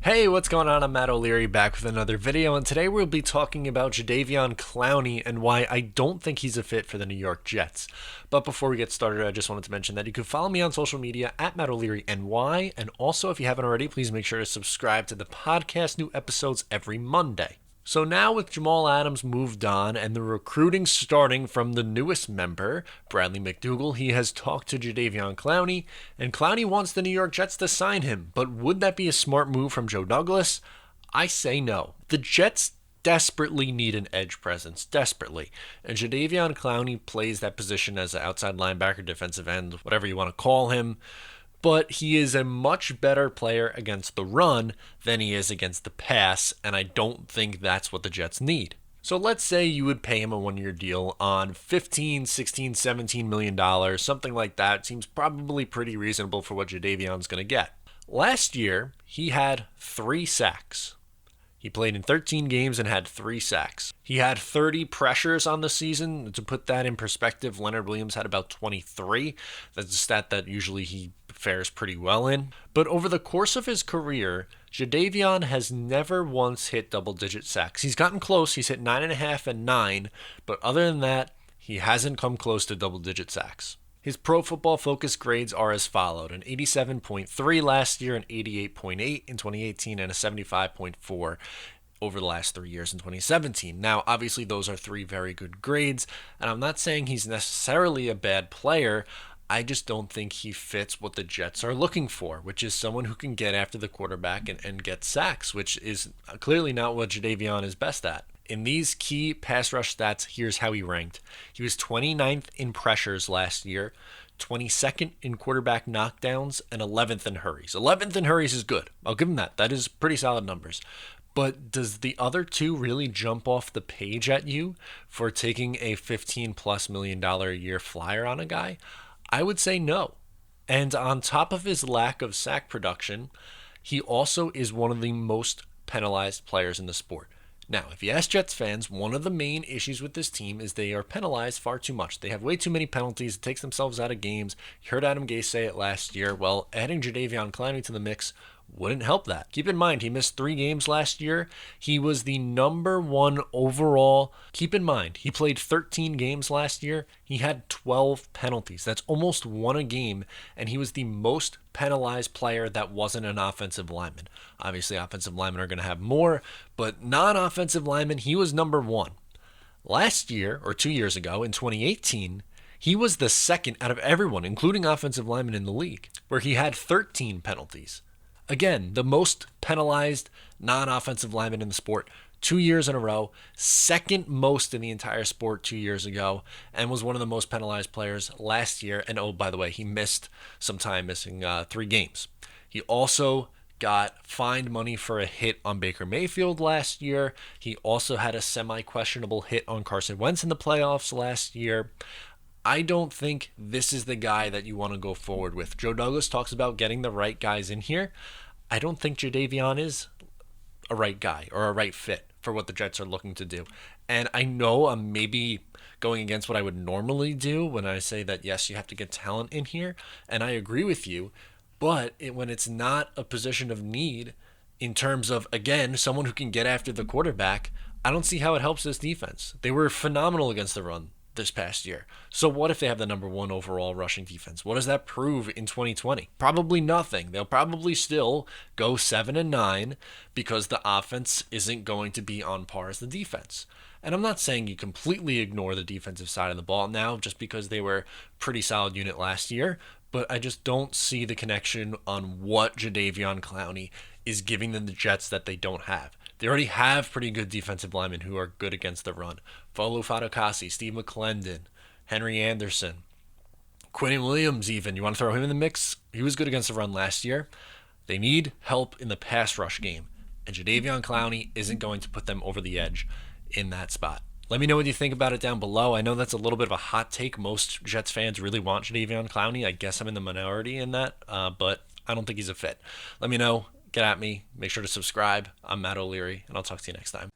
Hey, what's going on? I'm Matt O'Leary back with another video, and today we'll be talking about Jadeveon Clowney and why I don't think he's a fit for the New York Jets. But before we get started, I just wanted to mention that you can follow me on social media at Matt O'Leary NY, and also if you haven't already, please make sure to subscribe to the podcast. New episodes every Monday. So now with Jamal Adams moved on and the recruiting starting from the newest member, Bradley McDougald, he has talked to Jadeveon Clowney, and Clowney wants the New York Jets to sign him. But would that be a smart move from Joe Douglas? I say no. The Jets desperately need an edge presence, desperately. And Jadeveon Clowney plays that position as an outside linebacker, defensive end, whatever you want to call him. But he is a much better player against the run than he is against the pass, and I don't think that's what the Jets need. So let's say you would pay him a one-year deal on $15, $16, $17 million, something like that. Seems probably pretty reasonable for what Jadeveon's going to get. Last year, he had 3 sacks. He played in 13 games and had 3 sacks. He had 30 pressures on the season. To put that in perspective, Leonard Williams had about 23. That's a stat that usually he fares pretty well in. But over the course of his career, Jadeveon has never once hit double-digit sacks. He's gotten close. He's hit 9.5 and 9. But other than that, he hasn't come close to double-digit sacks. His Pro Football Focus grades are as followed: an 87.3 last year, an 88.8 in 2018, and a 75.4 over the last 3 years in 2017. Now, obviously, those are 3 very good grades, and I'm not saying he's necessarily a bad player. I just don't think he fits what the Jets are looking for, which is someone who can get after the quarterback and get sacks, which is clearly not what Jadeveon is best at. In these key pass rush stats, here's how he ranked. He was 29th in pressures last year, 22nd in quarterback knockdowns, and 11th in hurries. 11th in hurries is good. I'll give him that. That is pretty solid numbers. But does the other 2 really jump off the page at you for taking a $15+ million a year flyer on a guy? I would say no. And on top of his lack of sack production, he also is one of the most penalized players in the sport. Now, if you ask Jets fans, one of the main issues with this team is they are penalized far too much. They have way too many penalties. It takes themselves out of games. You heard Adam Gase say it last year. Well, adding Jadeveon Clowney to the mix wouldn't help that. Keep in mind, he missed 3 games last year. He was the number 1 overall. Keep in mind, he played 13 games last year. He had 12 penalties. That's almost 1 a game, and he was the most penalized player that wasn't an offensive lineman. Obviously, offensive linemen are going to have more, but non-offensive linemen, he was number 1. Last year, or 2 years ago, in 2018, he was the second out of everyone, including offensive linemen in the league, where he had 13 penalties. Again, the most penalized non-offensive lineman in the sport 2 years in a row, second most in the entire sport 2 years ago, and was one of the most penalized players last year. And oh, by the way, he missed some time, missing 3 games. He also got fined money for a hit on Baker Mayfield last year. He also had a semi-questionable hit on Carson Wentz in the playoffs last year. I don't think this is the guy that you want to go forward with. Joe Douglas talks about getting the right guys in here. I don't think Jadeveon is a right guy or a right fit for what the Jets are looking to do. And I know I'm maybe going against what I would normally do when I say that, yes, you have to get talent in here. And I agree with you. But when it's not a position of need in terms of, again, someone who can get after the quarterback, I don't see how it helps this defense. They were phenomenal against the run this past year. So what if they have the number 1 overall rushing defense? What does that prove in 2020? Probably nothing. They'll probably still go 7-9 because the offense isn't going to be on par as the defense. And I'm not saying you completely ignore the defensive side of the ball now just because they were a pretty solid unit last year, but I just don't see the connection on what Jadeveon Clowney is giving them the Jets that they don't have. They already have pretty good defensive linemen who are good against the run. Folu Fadokasi, Steve McClendon, Henry Anderson, Quinnen Williams even. You want to throw him in the mix? He was good against the run last year. They need help in the pass rush game, and Jadeveon Clowney isn't going to put them over the edge in that spot. Let me know what you think about it down below. I know that's a little bit of a hot take. Most Jets fans really want Jadeveon Clowney. I guess I'm in the minority in that, but I don't think he's a fit. Let me know. Get at me. Make sure to subscribe. I'm Matt O'Leary, and I'll talk to you next time.